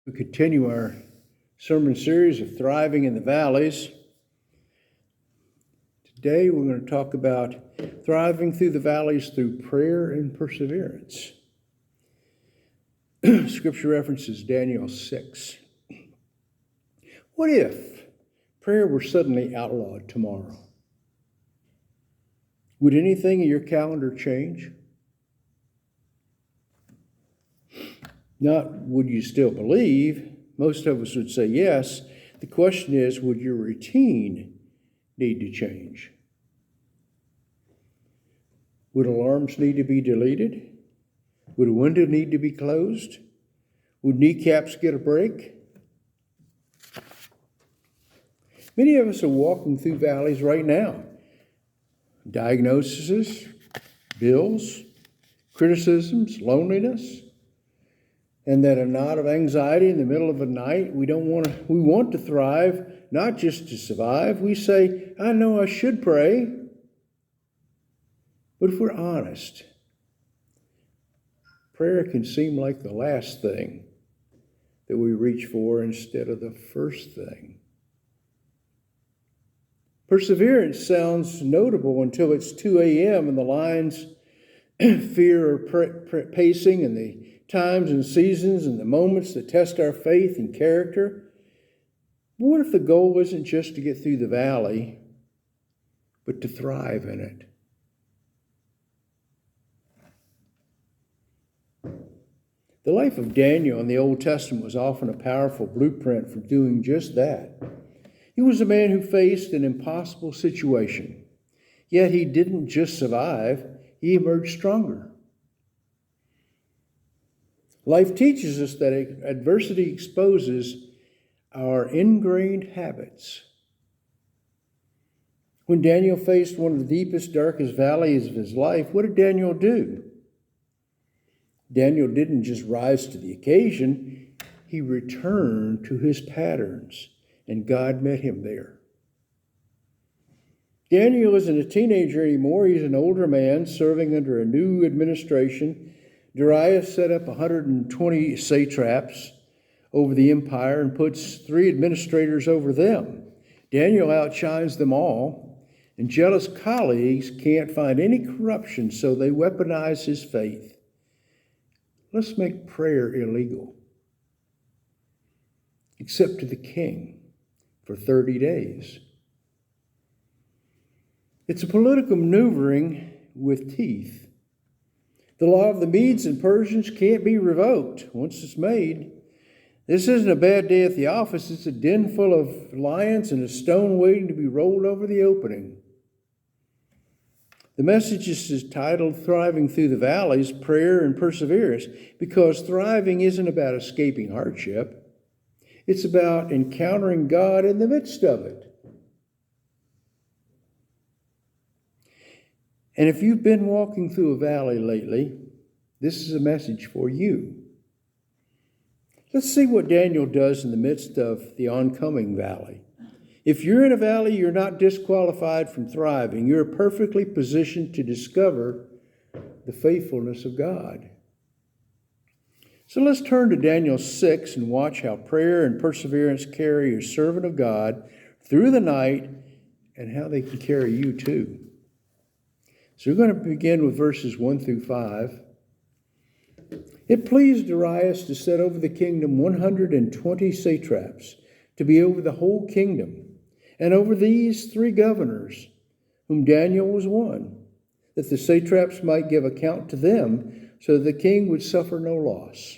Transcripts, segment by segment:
We continue our sermon series of Thriving in the Valleys. Today we're going to talk about thriving through the valleys through prayer and perseverance. Scripture references Daniel 6. What if prayer were suddenly outlawed tomorrow? Would anything in your calendar change? Not would you still believe? Most of us would say yes. The question is, would your routine need to change? Would alarms need to be deleted? Would a window need to be closed? Would kneecaps get a break? Many of us are walking through valleys right now. Diagnoses, bills, criticisms, loneliness, and that a knot of anxiety in the middle of the night. We want to thrive, not just to survive. We say, I know I should pray. But if we're honest, prayer can seem like the last thing that we reach for instead of the first thing. Perseverance sounds notable until it's 2 a.m. and the lines fear are pacing, and the times and seasons and the moments that test our faith and character. But what if the goal isn't just to get through the valley, but to thrive in it? The life of Daniel in the Old Testament was often a powerful blueprint for doing just that. He was a man who faced an impossible situation, yet he didn't just survive, he emerged stronger. Life teaches us that adversity exposes our ingrained habits. When Daniel faced one of the deepest, darkest valleys of his life, what did Daniel do? Daniel didn't just rise to the occasion, he returned to his patterns, and God met him there. Daniel isn't a teenager anymore. He's an older man serving under a new administration. Darius set up 120 satraps over the empire and puts 3 administrators over them. Daniel outshines them all, and jealous colleagues can't find any corruption, so they weaponize his faith. Let's make prayer illegal, except to the king, for 30 days. It's a political maneuvering with teeth. The law of the Medes and Persians can't be revoked once it's made. This isn't a bad day at the office. It's a den full of lions and a stone waiting to be rolled over the opening. The message is titled Thriving Through the Valleys, Prayer and Perseverance, because thriving isn't about escaping hardship. It's about encountering God in the midst of it. And if you've been walking through a valley lately, this is a message for you. Let's see what Daniel does in the midst of the oncoming valley. If you're in a valley, you're not disqualified from thriving. You're perfectly positioned to discover the faithfulness of God. So let's turn to Daniel 6 and watch how prayer and perseverance carry a servant of God through the night and how they can carry you too. So we're going to begin with verses 1 through 5. It pleased Darius to set over the kingdom 120 satraps to be over the whole kingdom, and over these 3 governors, whom Daniel was one, that the satraps might give account to them, so that the king would suffer no loss.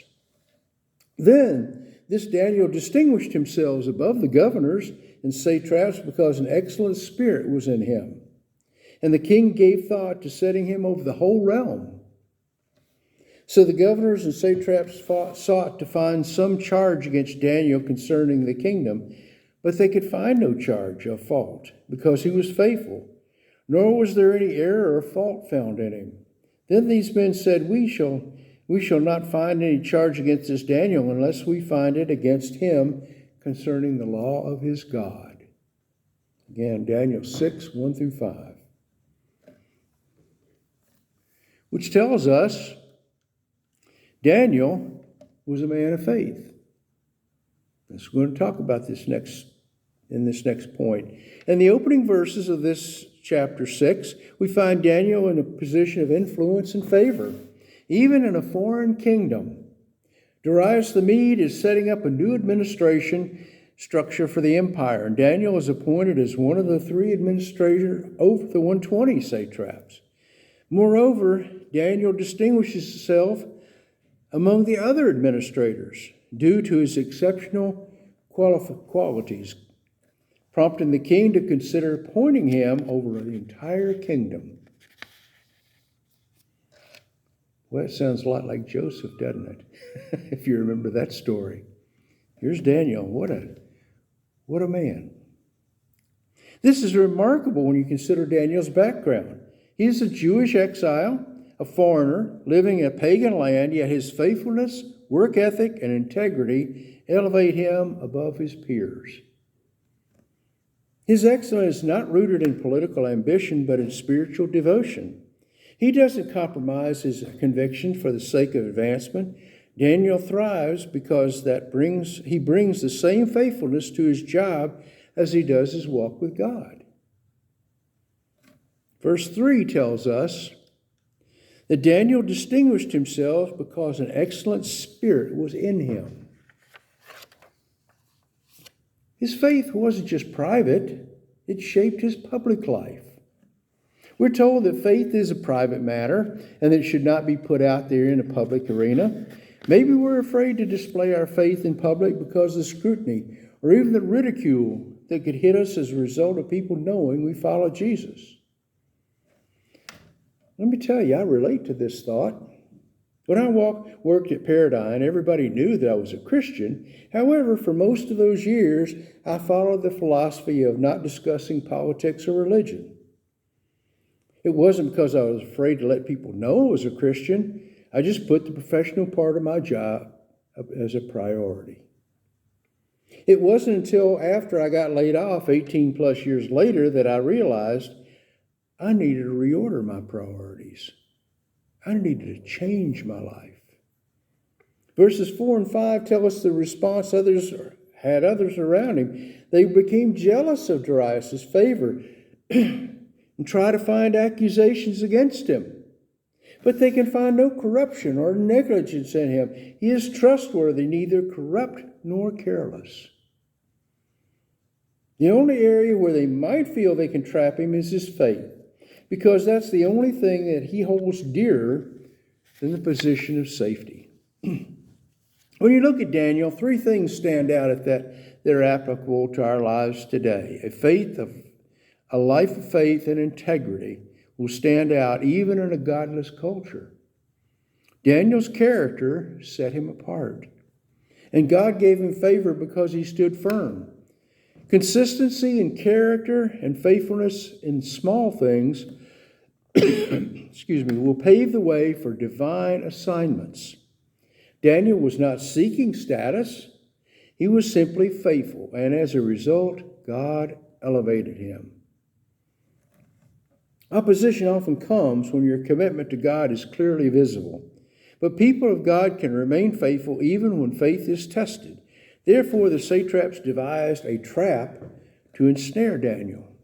Then this Daniel distinguished himself above the governors and satraps because an excellent spirit was in him. And the king gave thought to setting him over the whole realm. So the governors and satraps sought to find some charge against Daniel concerning the kingdom, but they could find no charge of fault, because he was faithful, nor was there any error or fault found in him. Then these men said, We shall not find any charge against this Daniel unless we find it against him concerning the law of his God. Again, Daniel 6, 1 through 5. Which tells us Daniel was a man of faith. So we're going to talk about this in this next point. In the opening verses of this chapter 6, we find Daniel in a position of influence and favor, even in a foreign kingdom. Darius the Mede is setting up a new administration structure for the empire, and Daniel is appointed as one of the 3 administrators over the 120 satraps. Moreover, Daniel distinguishes himself among the other administrators due to his exceptional qualities, prompting the king to consider appointing him over the entire kingdom. Well, it sounds a lot like Joseph, doesn't it? If you remember that story. Here's Daniel. What a man. This is remarkable when you consider Daniel's background. He is a Jewish exile, a foreigner, living in a pagan land, yet his faithfulness, work ethic, and integrity elevate him above his peers. His excellence is not rooted in political ambition, but in spiritual devotion. He doesn't compromise his conviction for the sake of advancement. Daniel thrives because he brings the same faithfulness to his job as he does his walk with God. Verse 3 tells us that Daniel distinguished himself because an excellent spirit was in him. His faith wasn't just private, it shaped his public life. We're told that faith is a private matter and that it should not be put out there in a public arena. Maybe we're afraid to display our faith in public because of the scrutiny or even the ridicule that could hit us as a result of people knowing we follow Jesus. Let me tell you, I relate to this thought. When I worked at Paradigm, everybody knew that I was a Christian. However, for most of those years, I followed the philosophy of not discussing politics or religion. It wasn't because I was afraid to let people know I was a Christian. I just put the professional part of my job as a priority. It wasn't until after I got laid off 18 plus years later that I realized I needed to reorder my priorities. I needed to change my life. Verses 4 and 5 tell us the response others around him. They became jealous of Darius' favor and try to find accusations against him. But they can find no corruption or negligence in him. He is trustworthy, neither corrupt nor careless. The only area where they might feel they can trap him is his faith, because that's the only thing that he holds dearer than the position of safety. When you look at Daniel, 3 things stand out that are applicable to our lives today. A life of faith and integrity will stand out even in a godless culture. Daniel's character set him apart, and God gave him favor because he stood firm. Consistency in character and faithfulness in small things will pave the way for divine assignments. Daniel was not seeking status. He was simply faithful, and as a result, God elevated him. Opposition often comes when your commitment to God is clearly visible. But people of God can remain faithful even when faith is tested. Therefore, the satraps devised a trap to ensnare Daniel.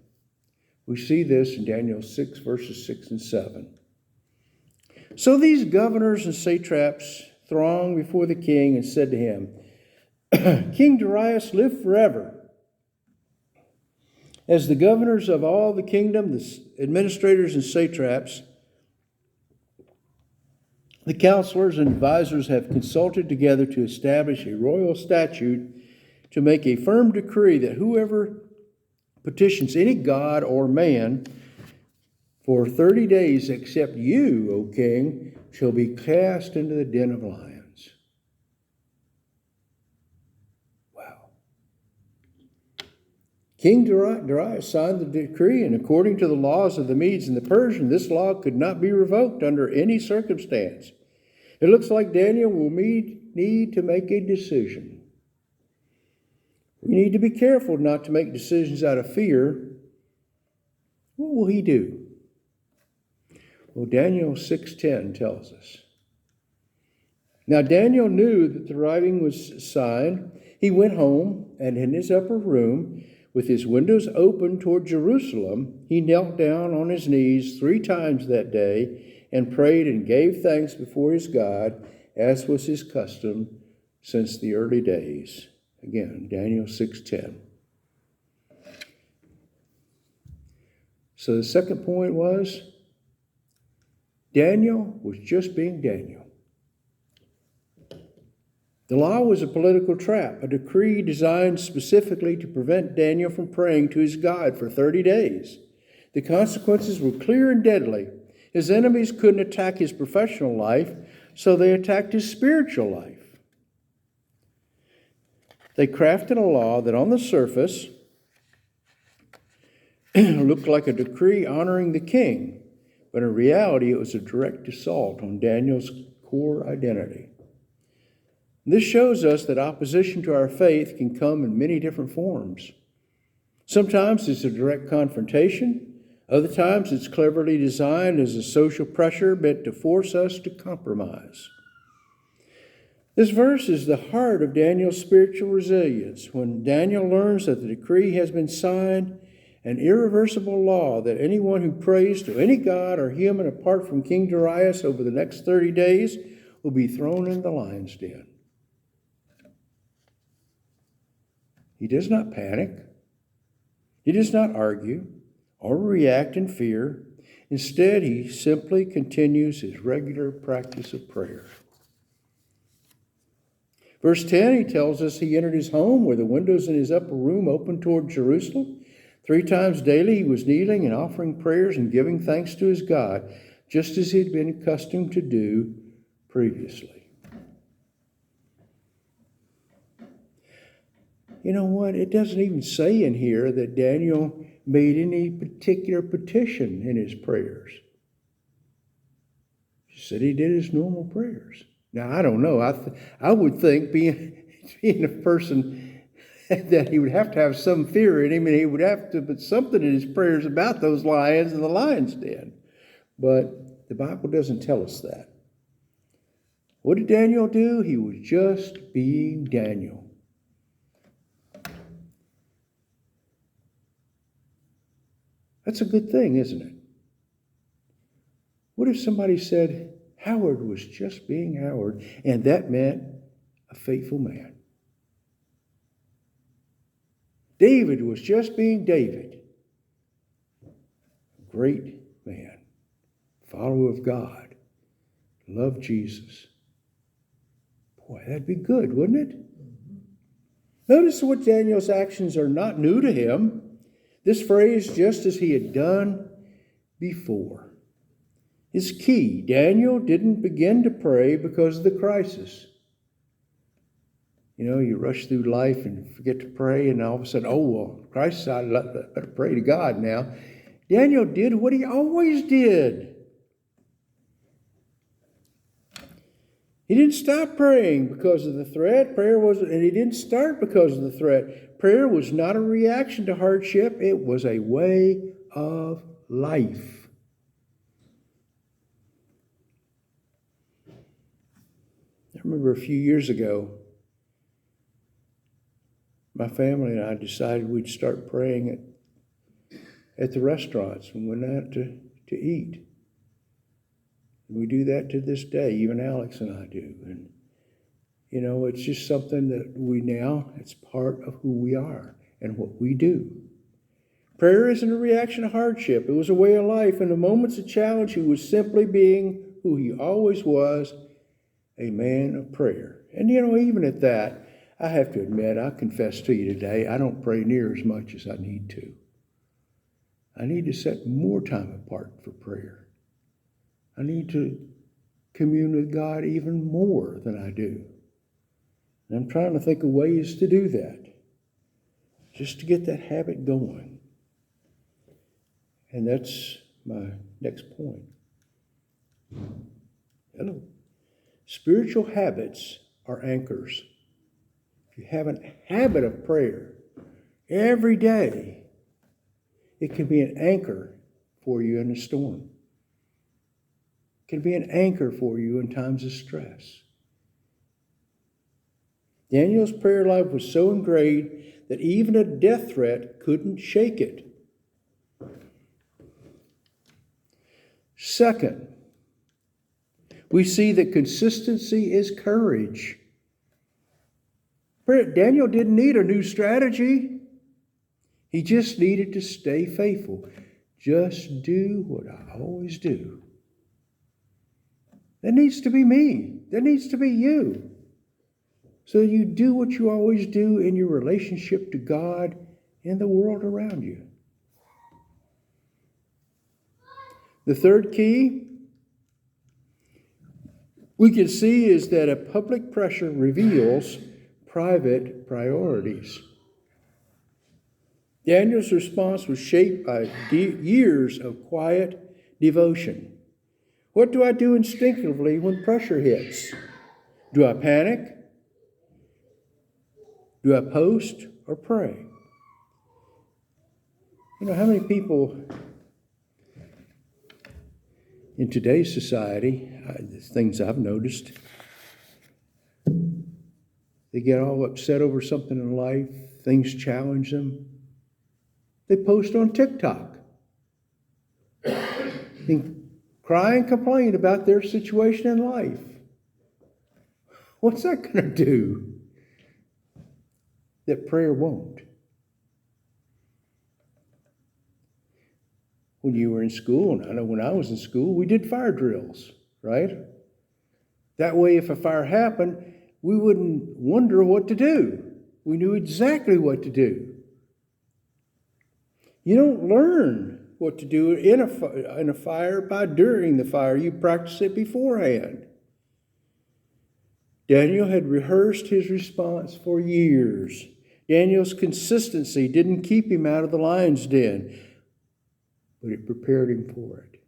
We see this in Daniel 6, verses 6 and 7. So these governors and satraps thronged before the king and said to him, King Darius, live forever. As the governors of all the kingdom, the administrators and satraps, the counselors and advisors have consulted together to establish a royal statute to make a firm decree that whoever petitions any god or man for 30 days except you, O king, shall be cast into the den of lions. Wow. King Darius signed the decree, and according to the laws of the Medes and the Persians, this law could not be revoked under any circumstance. It looks like Daniel will need to make a decision. We need to be careful not to make decisions out of fear. What will he do? Well, Daniel 6:10 tells us. Now Daniel knew that the writing was signed. He went home, and in his upper room, with his windows open toward Jerusalem, he knelt down on his knees 3 times that day and prayed and gave thanks before his God, as was his custom since the early days. Again, Daniel 6:10. So the second point was, Daniel was just being Daniel. The law was a political trap, a decree designed specifically to prevent Daniel from praying to his God for 30 days. The consequences were clear and deadly. His enemies couldn't attack his professional life, so they attacked his spiritual life. They crafted a law that on the surface looked like a decree honoring the king, but in reality it was a direct assault on Daniel's core identity. This shows us that opposition to our faith can come in many different forms. Sometimes it's a direct confrontation. Other times it's cleverly designed as a social pressure meant to force us to compromise. This verse is the heart of Daniel's spiritual resilience. When Daniel learns that the decree has been signed, an irreversible law that anyone who prays to any god or human apart from King Darius over the next 30 days will be thrown in the lion's den. He does not panic. He does not argue or react in fear. Instead, he simply continues his regular practice of prayer. Verse 10, he tells us he entered his home where the windows in his upper room opened toward Jerusalem. 3 times daily he was kneeling and offering prayers and giving thanks to his God, just as he had been accustomed to do previously. You know what? It doesn't even say in here that Daniel made any particular petition in his prayers. He said he did his normal prayers. Now, I don't know. I would think being a person that he would have to have some fear in him, and he would have to put something in his prayers about those lions in the lion's den. But the Bible doesn't tell us that. What did Daniel do? He was just being Daniel. That's a good thing, isn't it? What if somebody said, Howard was just being Howard, and that meant a faithful man? David was just being David, a great man, follower of God, loved Jesus. Boy, that'd be good, wouldn't it? Notice what Daniel's actions are not new to him. This phrase, just as he had done before, is key. Daniel didn't begin to pray because of the crisis. You know, you rush through life and forget to pray, and all of a sudden, oh, well, crisis, I better pray to God now. Daniel did what he always did. He didn't stop praying because of the threat. And he didn't start because of the threat. Prayer was not a reaction to hardship. It was a way of life. I remember a few years ago, my family and I decided we'd start praying at the restaurants when we went out to eat. We do that to this day, even Alex and I do. And, you know, it's just something that it's part of who we are and what we do. Prayer isn't a reaction to hardship. It was a way of life. In the moments of challenge, he was simply being who he always was, a man of prayer. And, you know, even at that, I have to admit, I confess to you today, I don't pray near as much as I need to. I need to set more time apart for prayer. I need to commune with God even more than I do. And I'm trying to think of ways to do that, just to get that habit going. And that's my next point. Hello. Spiritual habits are anchors. If you have a habit of prayer every day, it can be an anchor for you in a storm. It can be an anchor for you in times of stress. Daniel's prayer life was so ingrained that even a death threat couldn't shake it. Second, we see that consistency is courage. Daniel didn't need a new strategy. He just needed to stay faithful. Just do what I always do. That needs to be me. That needs to be you. So you do what you always do in your relationship to God and the world around you. The third key we can see is that a public pressure reveals private priorities. Daniel's response was shaped by years of quiet devotion. What do I do instinctively when pressure hits? Do I panic? Do I post or pray? You know, how many people in today's society, the things I've noticed, they get all upset over something in life, things challenge them. They post on TikTok and cry and complain about their situation in life. What's that going to do that prayer won't? When you were in school, and I know when I was in school, we did fire drills, right? That way, if a fire happened, we wouldn't wonder what to do. We knew exactly what to do. You don't learn what to do in a fire by during the fire. You practice it beforehand. Daniel had rehearsed his response for years. Daniel's consistency didn't keep him out of the lion's den, but it prepared him for it.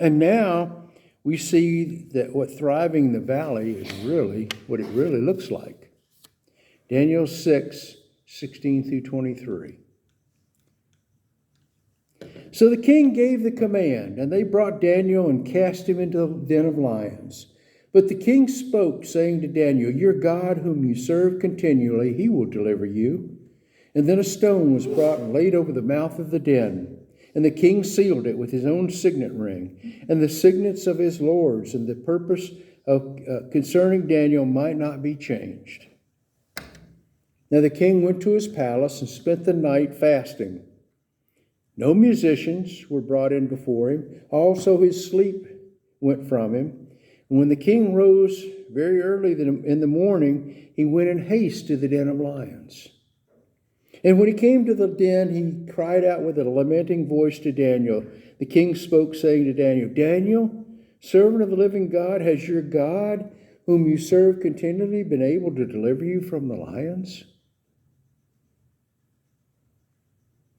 And now we see that what thriving in the valley is really what it really looks like. Daniel 6:16 through 23. So the king gave the command, and they brought Daniel and cast him into the den of lions. But the king spoke, saying to Daniel, "Your God, whom you serve continually, he will deliver you." And then a stone was brought and laid over the mouth of the den. And the king sealed it with his own signet ring and the signets of his lords, and the purpose of concerning Daniel might not be changed. Now the king went to his palace and spent the night fasting. No musicians were brought in before him. Also his sleep went from him. And when the king rose very early in the morning, he went in haste to the den of lions. And when he came to the den, he cried out with a lamenting voice to Daniel. The king spoke, saying to Daniel, "Daniel, servant of the living God, has your God, whom you serve continually, been able to deliver you from the lions?"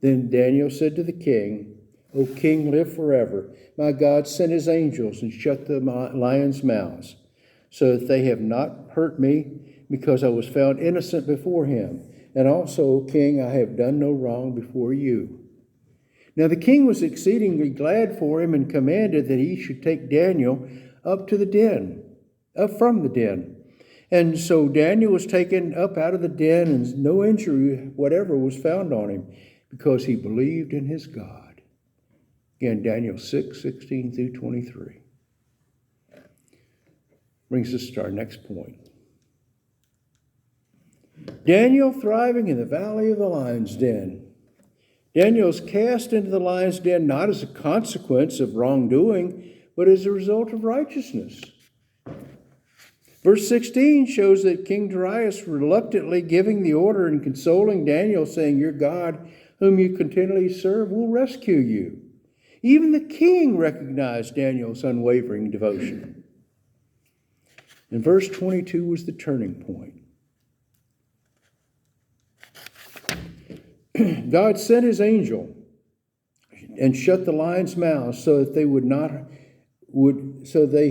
Then Daniel said to the king, "O king, live forever. My God sent his angels and shut the lions' mouths, so that they have not hurt me, because I was found innocent before him. And also, O king, I have done no wrong before you." Now the king was exceedingly glad for him, and commanded that he should take Daniel up from the den. And so Daniel was taken up out of the den, and no injury whatever was found on him, because he believed in his God. Again, Daniel 6:16 through 23. Brings us to our next point. Daniel thriving in the valley of the lion's den. Daniel is cast into the lion's den not as a consequence of wrongdoing, but as a result of righteousness. Verse 16 shows that King Darius reluctantly giving the order and consoling Daniel, saying, "Your God, whom you continually serve, will rescue you." Even the king recognized Daniel's unwavering devotion. And verse 22 was the turning point. God sent his angel and shut the lions' mouths, so that they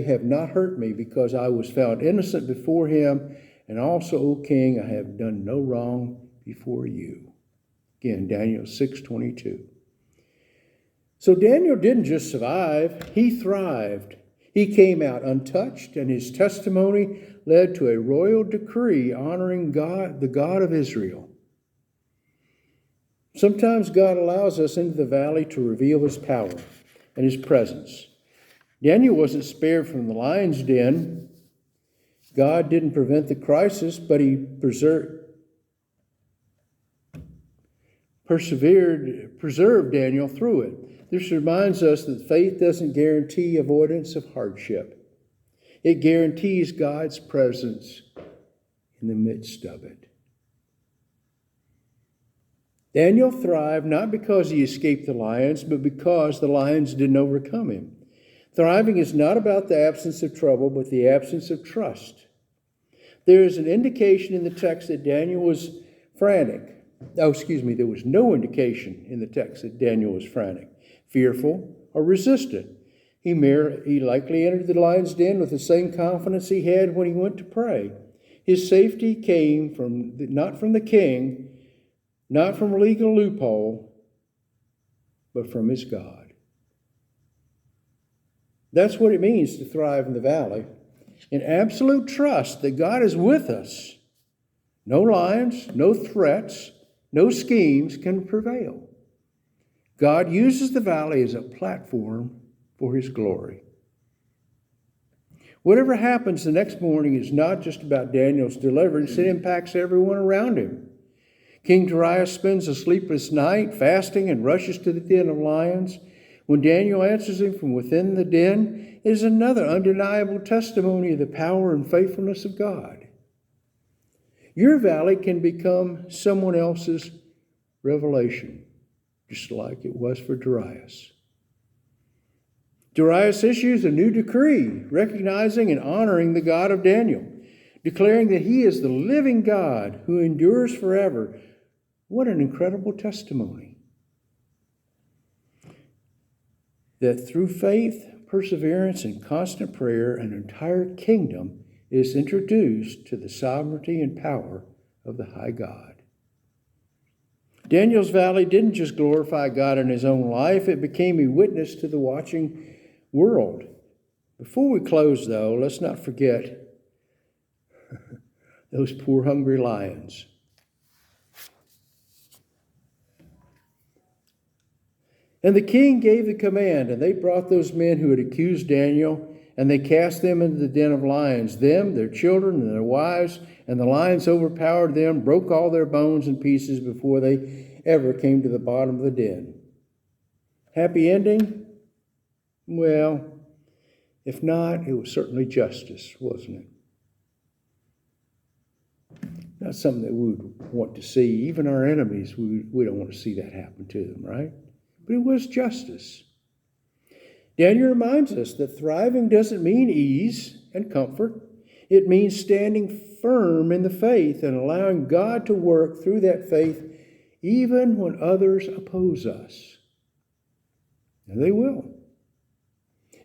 have not hurt me, because I was found innocent before him. And also, O king, I have done no wrong before you. Again, Daniel 6:22. So Daniel didn't just survive, he thrived. He came out untouched, and his testimony led to a royal decree honoring God, the God of Israel. Sometimes God allows us into the valley to reveal his power and his presence. Daniel wasn't spared from the lion's den. God didn't prevent the crisis, but he preserved Daniel through it. This reminds us that faith doesn't guarantee avoidance of hardship. It guarantees God's presence in the midst of it. Daniel thrived not because he escaped the lions, but because the lions didn't overcome him. Thriving is not about the absence of trouble, but the absence of trust. There is an indication in the text that Daniel was frantic. There was no indication in the text that Daniel was frantic, fearful, or resistant. He likely entered the lion's den with the same confidence he had when he went to pray. His safety came not from the king, not from a legal loophole, but from his God. That's what it means to thrive in the valley. In absolute trust that God is with us. No lions, no threats, no schemes can prevail. God uses the valley as a platform for his glory. Whatever happens the next morning is not just about Daniel's deliverance, it impacts everyone around him. King Darius spends a sleepless night fasting and rushes to the den of lions. When Daniel answers him from within the den, it is another undeniable testimony of the power and faithfulness of God. Your valley can become someone else's revelation, just like it was for Darius. Darius issues a new decree, recognizing and honoring the God of Daniel, declaring that he is the living God who endures forever. What an incredible testimony. That through faith, perseverance, and constant prayer, an entire kingdom is introduced to the sovereignty and power of the high God. Daniel's valley didn't just glorify God in his own life, it became a witness to the watching world. Before we close, though, let's not forget those poor hungry lions. And the king gave the command, and they brought those men who had accused Daniel, and they cast them into the den of lions, them, their children, and their wives, and the lions overpowered them, broke all their bones in pieces before they ever came to the bottom of the den. Happy ending? Well, if not, it was certainly justice, wasn't it? Not something that we would want to see. Even our enemies, we don't want to see that happen to them, right? But it was justice. Daniel reminds us that thriving doesn't mean ease and comfort. It means standing firm in the faith and allowing God to work through that faith even when others oppose us. And they will.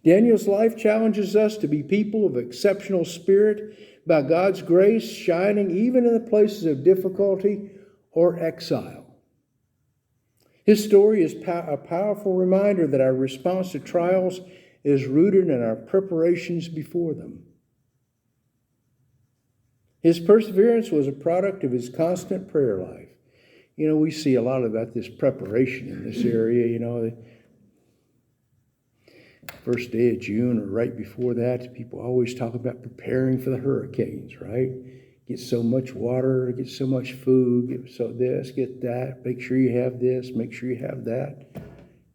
Daniel's life challenges us to be people of exceptional spirit by God's grace, shining even in the places of difficulty or exile. His story is a powerful reminder that our response to trials is rooted in our preparations before them. His perseverance was a product of his constant prayer life. You know, we see a lot about this preparation in this area, the first day of June or right before that, people always talk about preparing for the hurricanes, right? Get so much water, get so much food, get so this, get that, make sure you have this, make sure you have that.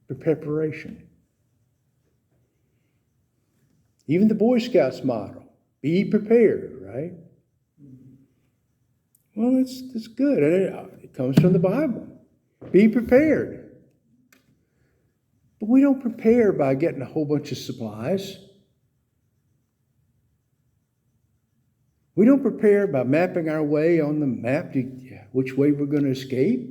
For preparation. Even the Boy Scouts motto, be prepared, right? Well, it's good. It comes from the Bible. Be prepared. But we don't prepare by getting a whole bunch of supplies. We don't prepare by mapping our way on the map to which way we're going to escape.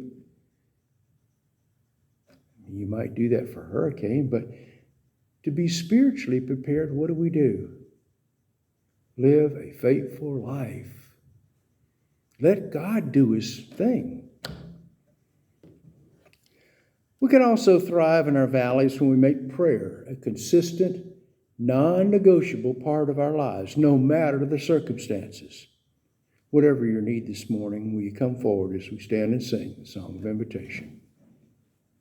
You might do that for a hurricane, but to be spiritually prepared, what do? Live a faithful life. Let God do his thing. We can also thrive in our valleys when we make prayer a consistent non-negotiable part of our lives, no matter the circumstances. Whatever your need this morning, will you come forward as we stand and sing the song of invitation?